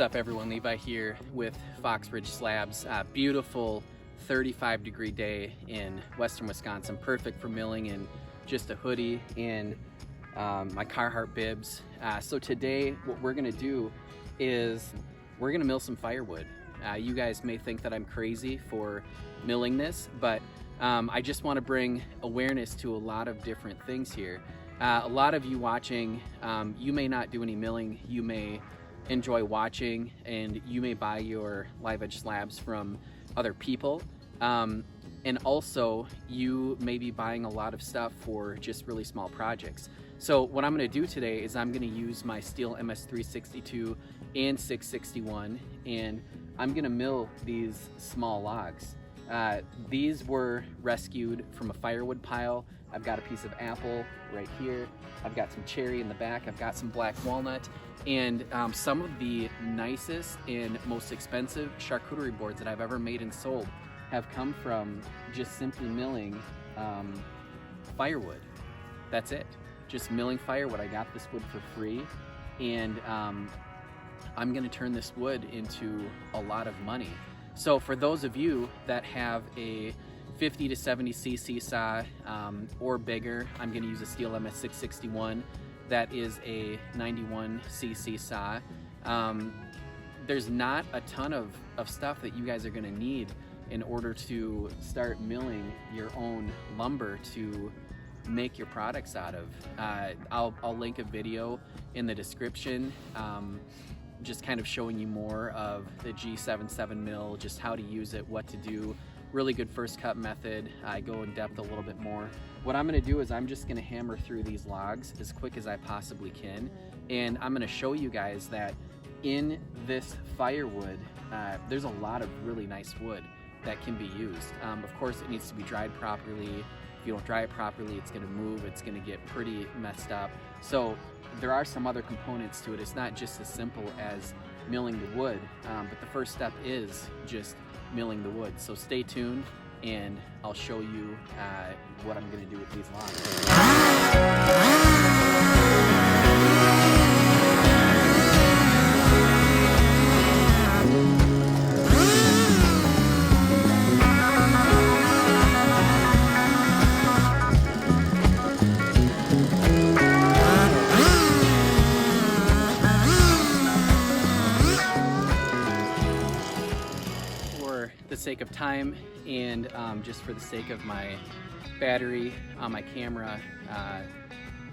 What's up everyone, Levi here with Fox Ridge Slabs. Beautiful 35-degree day in western Wisconsin, perfect for milling in just a hoodie and my Carhartt bibs. So today what we're gonna do is we're gonna mill some firewood. You guys may think that I'm crazy for milling this, but I just want to bring awareness to a lot of different things here. A lot of you watching, you may not do any milling, you may enjoy watching, and you may buy your live edge slabs from other people. And also you may be buying a lot of stuff for just really small projects. So what I'm going to do today is I'm going to use my Stihl MS362 and 661, and I'm going to mill these small logs. These were rescued from a firewood pile. I've got a piece of apple right here. I've got some cherry in the back. I've got some black walnut, and some of the nicest and most expensive charcuterie boards that I've ever made and sold have come from just simply milling firewood. That's it, just milling firewood. I got this wood for free, and I'm gonna turn this wood into a lot of money. So for those of you that have a 50 to 70 cc saw or bigger, I'm going to use a Stihl MS661. That is a 91 cc saw. There's not a ton of stuff that you guys are going to need in order to start milling your own lumber to make your products out of. I'll link a video in the description just kind of showing you more of the G77 mill, just how to use it, what to do. Really good first cut method. I go in depth a little bit more. What I'm gonna do is I'm just gonna hammer through these logs as quick as I possibly can, and I'm gonna show you guys that in this firewood, there's a lot of really nice wood that can be used. Of course, it needs to be dried properly. If you don't dry it properly, it's gonna move, it's gonna get pretty messed up. So there are some other components to it. It's not just as simple as milling the wood, but the first step is just milling the wood. So stay tuned and I'll show you what I'm gonna do with these logs. The sake of time and just for the sake of my battery on my camera,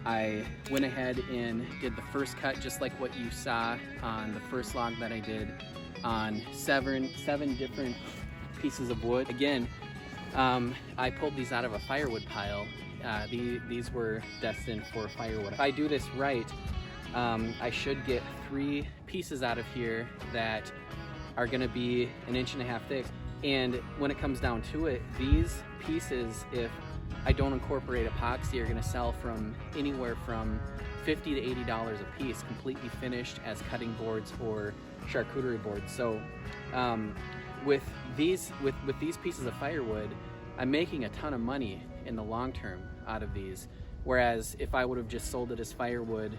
I went ahead and did the first cut just like what you saw on the first log that I did on seven different pieces of wood. Again, I pulled these out of a firewood pile. These were destined for firewood. If I do this right, I should get 3 pieces out of here that are gonna be 1.5 inches thick. And when it comes down to it, these pieces, if I don't incorporate epoxy, are gonna sell from anywhere from $50 to $80 a piece, completely finished as cutting boards or charcuterie boards. So with these pieces of firewood, I'm making a ton of money in the long term out of these. Whereas if I would have just sold it as firewood,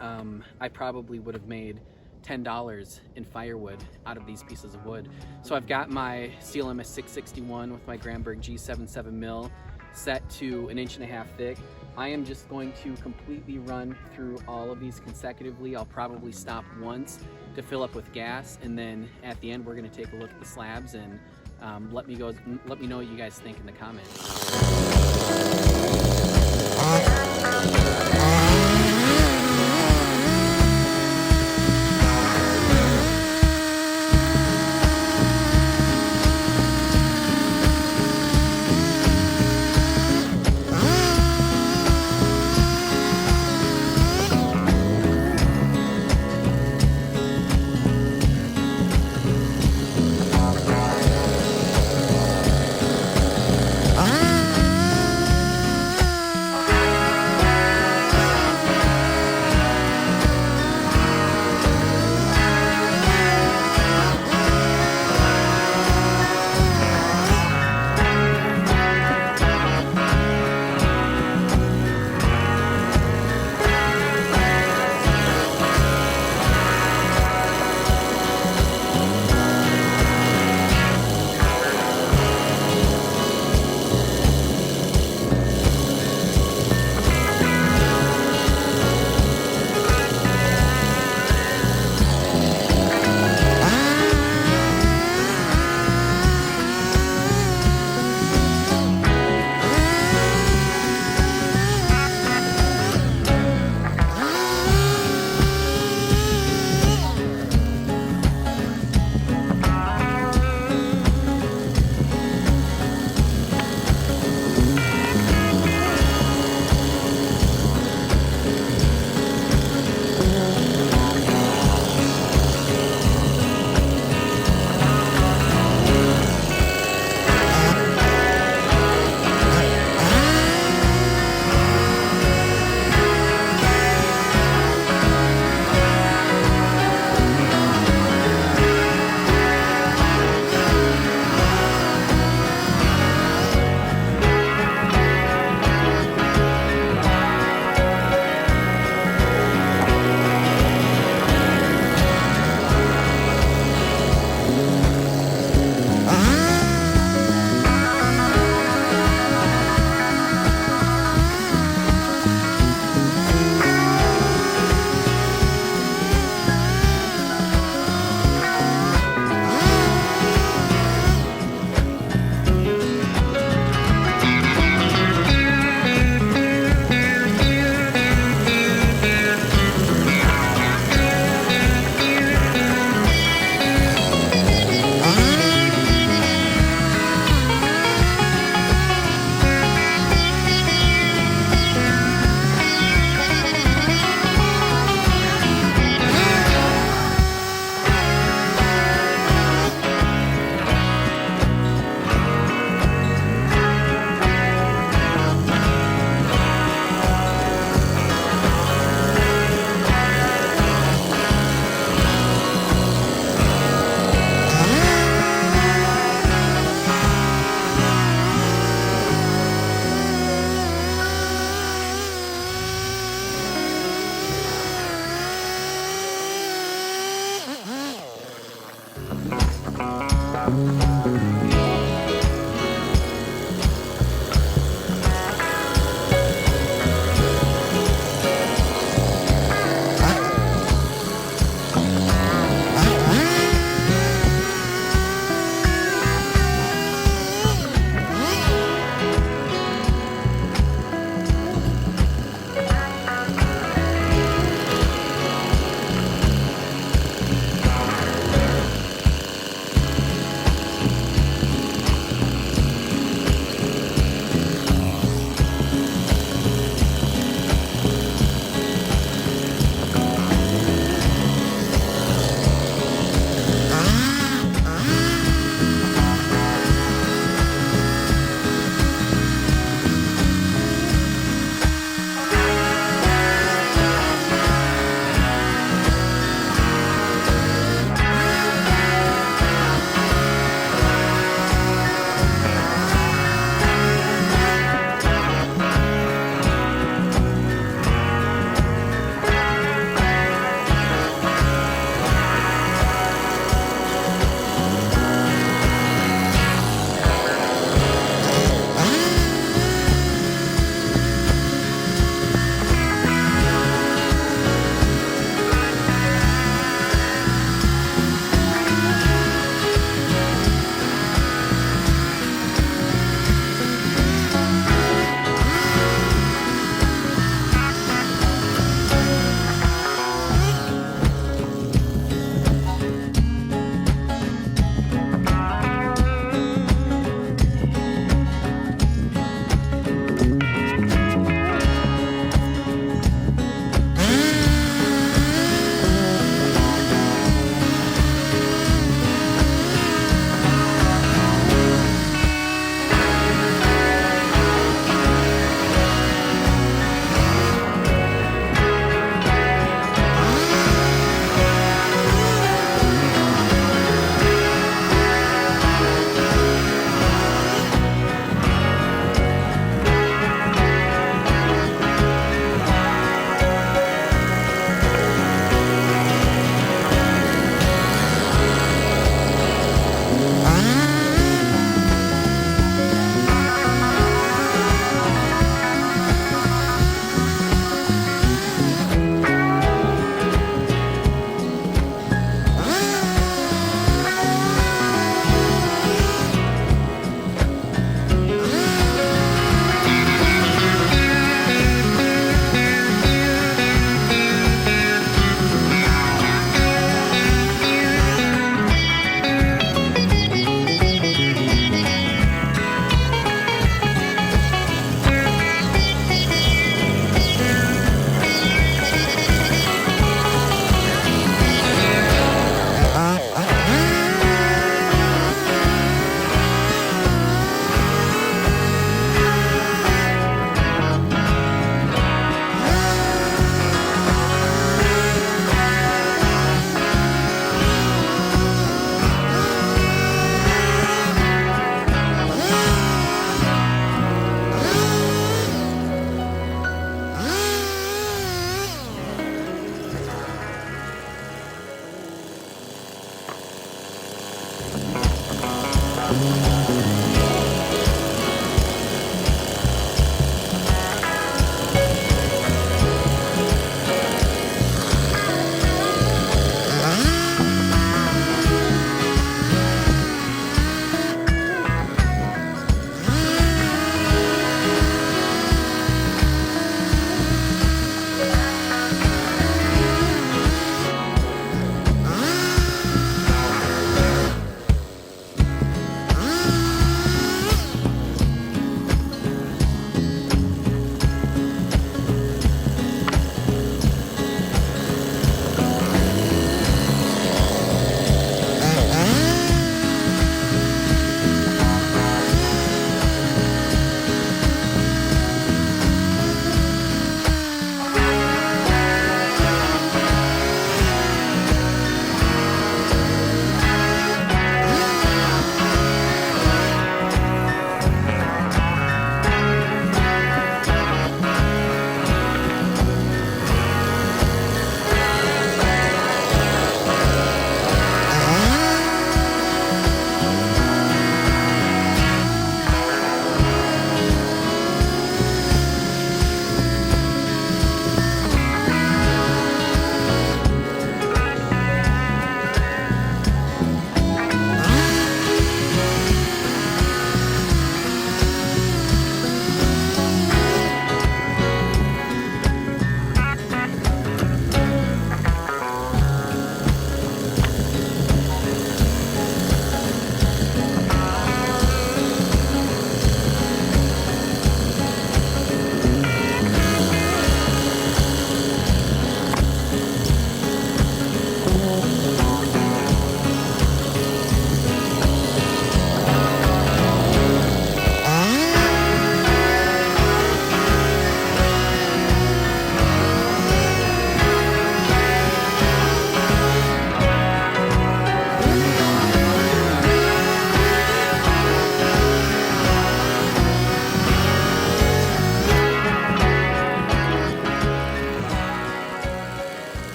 I probably would have made $10 in firewood out of these pieces of wood. So I've got my Stihl MS661 with my Granberg G77 mill set to 1.5 inches thick. I am just going to completely run through all of these consecutively. I'll probably stop once to fill up with gas, and then at the end we're going to take a look at the slabs and let me know what you guys think in the comments.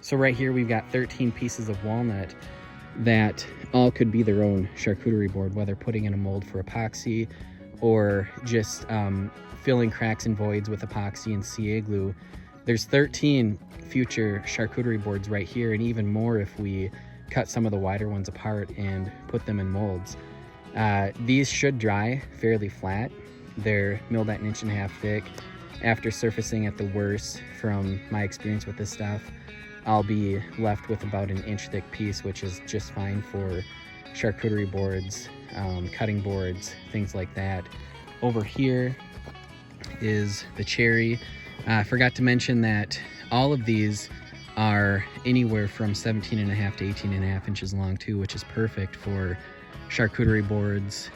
So right here we've got 13 pieces of walnut that all could be their own charcuterie board, whether putting in a mold for epoxy or just filling cracks and voids with epoxy and CA glue. There's 13 future charcuterie boards right here, and even more if we cut some of the wider ones apart and put them in molds. These should dry fairly flat. They're milled at 1.5 inches thick. After surfacing at the worst, from my experience with this stuff, I'll be left with about 1 inch thick piece, which is just fine for charcuterie boards, cutting boards, things like that. Over here is the cherry. I forgot to mention that all of these are anywhere from 17.5 to 18.5 inches long too, which is perfect for charcuterie boards,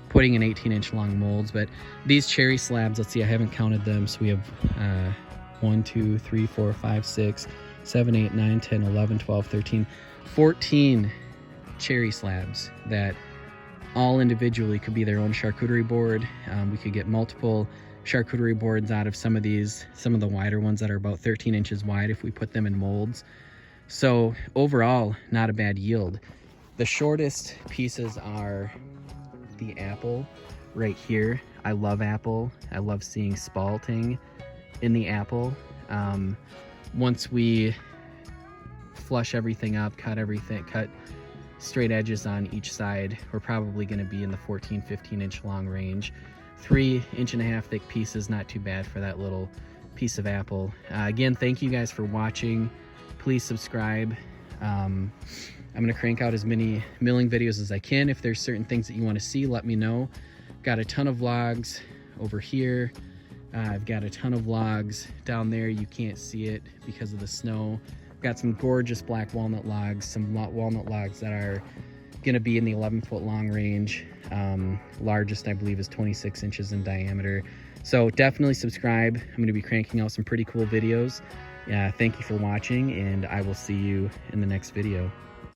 putting in 18-inch long molds. But these cherry slabs, let's see, I haven't counted them, so we have 1, 2, 3, 4, 5, 6, 7, 8, 9, 10, 11, 12, 13, 14 cherry slabs that all individually could be their own charcuterie board. We could get multiple charcuterie boards out of some of these, some of the wider ones that are about 13 inches wide if we put them in molds. So overall, not a bad yield. The shortest pieces are the apple right here. I love apple. I love seeing spalting in the apple. Once we flush everything up, cut straight edges on each side, we're probably going to be in the 14-15 inch long range. 3.5 inch thick pieces, not too bad for that little piece of apple. Again, thank you guys for watching. Please subscribe. I'm going to crank out as many milling videos as I can. If there's certain things that you want to see, let me know. Got a ton of vlogs over here. I've got a ton of logs down there. You can't see it because of the snow. Got some gorgeous black walnut logs, some walnut logs that are going to be in the 11-foot long range. Largest, I believe, is 26 inches in diameter. So definitely subscribe. I'm going to be cranking out some pretty cool videos. Thank you for watching, and I will see you in the next video.